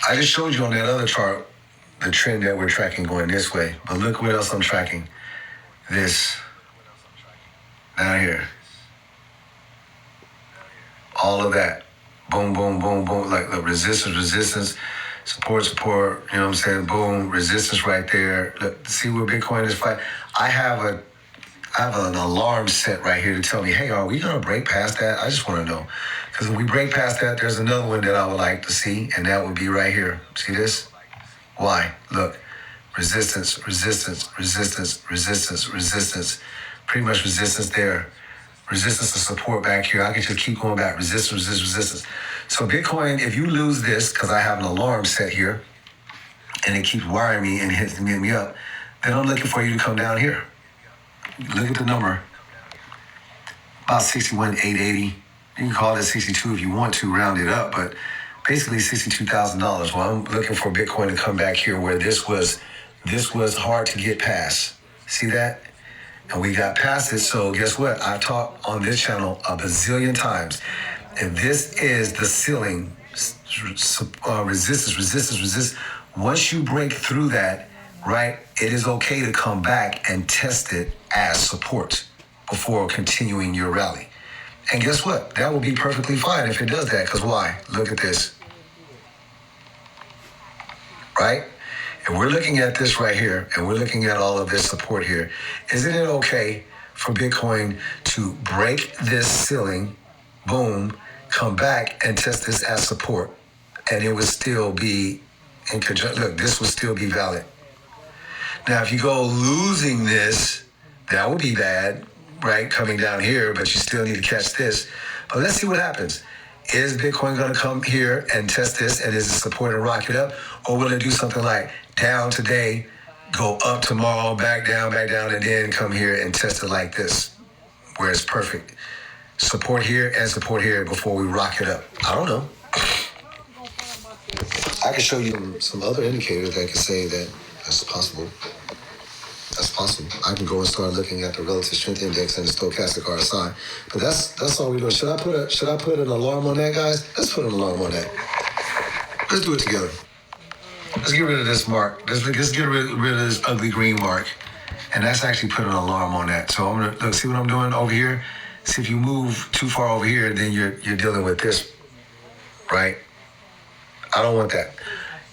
I just showed you on that other chart the trend that we're tracking going this way. But look what else I'm tracking. This down here. All of that. Boom, boom, boom, boom. Like the resistance, support, you know what I'm saying? Boom, resistance right there. Look, see where Bitcoin is fighting? I have an alarm set right here to tell me, hey, are we going to break past that? I just want to know. Because when we break past that, there's another one that I would like to see, and that would be right here. See this? Why? Look. Resistance. Pretty much resistance there. Resistance and support back here. I can just keep going back. Resistance. So Bitcoin, if you lose this, because I have an alarm set here, and it keeps wiring me and hitting me up, then I'm looking for you to come down here. Look at the number. About 61,880. You can call it 62 if you want to, round it up, but basically $62,000. Well, I'm looking for Bitcoin to come back here where this was hard to get past. See that? And we got past it. So guess what? I've talked on this channel a bazillion times. If this is the ceiling, resistance. Once you break through that, right, it is okay to come back and test it as support before continuing your rally. And guess what? That will be perfectly fine if it does that. Because why? Look at this. Right? And we're looking at this right here, and we're looking at all of this support here. Isn't it okay for Bitcoin to break this ceiling, boom, come back and test this as support, and it would still be in conjunction? Look, this would still be valid. Now, if you go losing this, that would be bad, right? Coming down here, but you still need to catch this. But let's see what happens. Is Bitcoin going to come here and test this, and is it support and rock it up? Or will it do something like down today, go up tomorrow, back down, and then come here and test it like this, where it's perfect? Support here and support here before we rock it up. I don't know. I can show you some other indicators that can say that that's possible. That's possible. I can go and start looking at the relative strength index and the stochastic RSI. But that's all we're doing. Should I put an alarm on that, guys? Let's put an alarm on that. Let's do it together. Let's get rid of this mark. Let's get rid of this ugly green mark. And that's actually put an alarm on that. So I'm gonna see what I'm doing over here. See if you move too far over here, then you're dealing with this, right? I don't want that.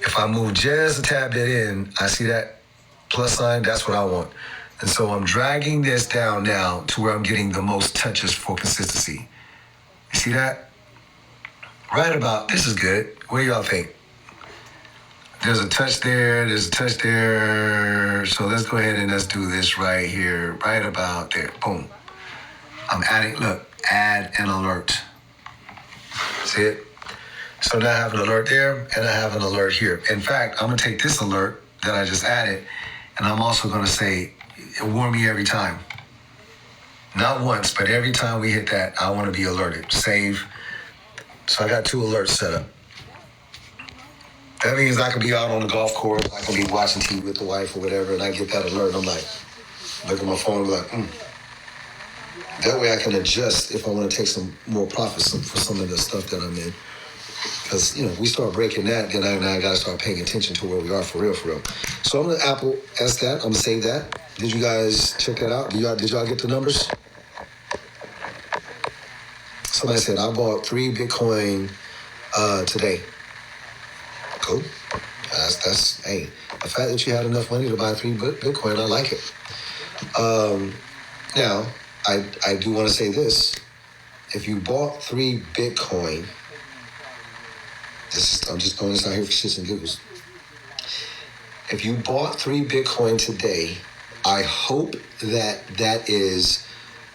If I move just a tad bit in, I see that plus sign, that's what I want. And so I'm dragging this down now to where I'm getting the most touches for consistency. You see that? Right about, this is good. What do y'all think? There's a touch there, there's a touch there. So let's go ahead and let's do this right here, right about there. Boom. I'm adding, look, add an alert. See it? So now I have an alert there, and I have an alert here. In fact, I'm gonna take this alert that I just added, and I'm also gonna say, warn me every time. Not once, but every time we hit that, I wanna be alerted. Save. So I got 2 alerts set up. That means I could be out on the golf course, I could be watching TV with the wife or whatever, and I get that alert, and I'm like, look at my phone, and be like, That way I can adjust if I want to take some more profits for some of the stuff that I'm in. Because, we start breaking that, then I got to start paying attention to where we are for real. So I'm going to Apple S that. I'm going to save that. Did you guys check that out? Did y'all get the numbers? Somebody said, I bought 3 Bitcoin today. Cool. That's hey, the fact that you had enough money to buy 3 Bitcoin, I like it. Now, I do want to say this. If you bought 3 Bitcoin, I'm just throwing this out here for shits and giggles. If you bought 3 Bitcoin today, I hope that is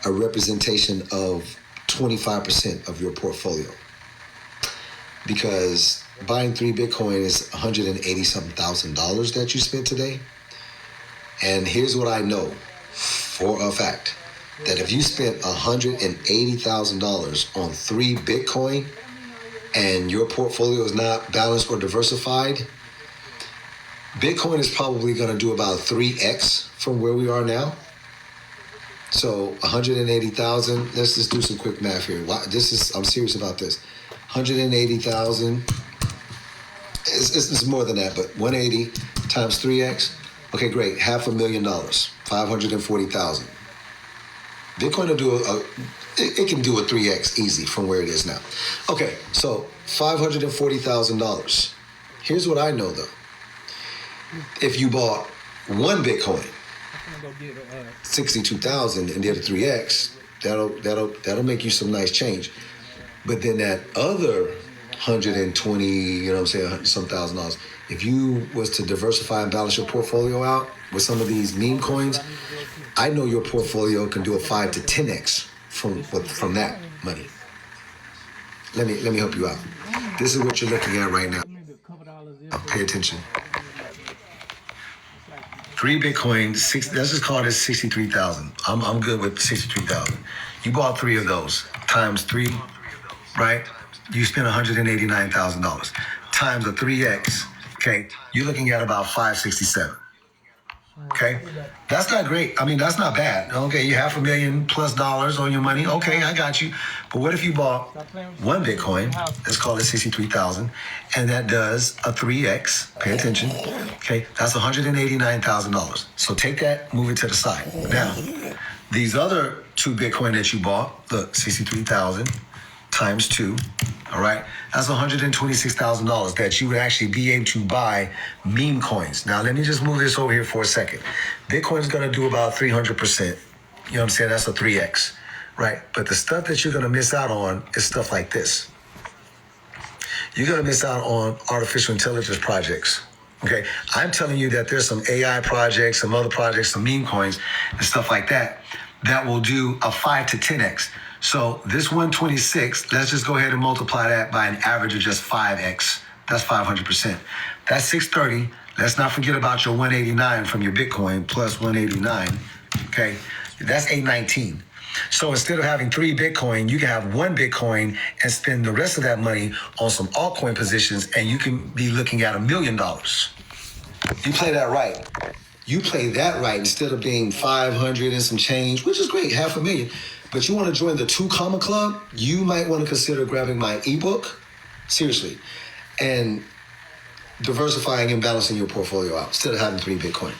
a representation of 25% of your portfolio. Because buying 3 Bitcoin is $180-something thousand that you spent today. And here's what I know for a fact. That if you spent $180,000 on 3 Bitcoin and your portfolio is not balanced or diversified, Bitcoin is probably going to do about 3x from where we are now. So 180,000, let's just do some quick math here. I'm serious about this. 180,000 It's more than that, but 180 times 3x. Okay, great. $500,000, 540,000. Bitcoin will do it can do a 3x easy from where it is now. Okay, so $540,000. Here's what I know though. If you bought one Bitcoin, 62,000 and did a 3x, that'll make you some nice change. But then that other 120, you know what I'm saying, some $1,000. If you was to diversify and balance your portfolio out with some of these meme coins, I know your portfolio can do a 5 to 10x from that money. Let me help you out. This is what you're looking at right now. Pay attention. 3 Bitcoin, let's just call this 63,000. I'm good with 63,000. You bought 3 of those times 3, right? You spent $189,000 times a 3x. Okay, you're looking at about 567. Okay, that's not great. I mean, that's not bad. Okay, you have $500,000+ on your money. Okay, I got you. But what if you bought one Bitcoin? Let's call it 63,000, and that does a 3x. Pay attention. Okay, that's $189,000. So take that, move it to the side. Now, these other 2 Bitcoin that you bought, look, 63,000 times 2. All right, that's $126,000 that you would actually be able to buy meme coins. Now, let me just move this over here for a second. Bitcoin is going to do about 300%. You know what I'm saying? That's a 3x, right? But the stuff that you're going to miss out on is stuff like this. You're going to miss out on artificial intelligence projects. Okay, I'm telling you that there's some AI projects, some other projects, some meme coins and stuff like that will do a 5 to 10x. So this 126, let's just go ahead and multiply that by an average of just 5x. That's 500%. That's 630. Let's not forget about your 189 from your Bitcoin plus 189. Okay, that's 819. So instead of having 3 Bitcoin, you can have 1 Bitcoin and spend the rest of that money on some altcoin positions, and you can be looking at $1 million. You play that right. You play that right instead of being 500 and some change, which is great, $500,000. But you want to join the 2 Comma Club, you might want to consider grabbing my ebook, seriously, and diversifying and balancing your portfolio out instead of having 3 Bitcoin.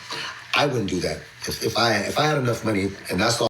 I wouldn't do that. If I had enough money, and that's all.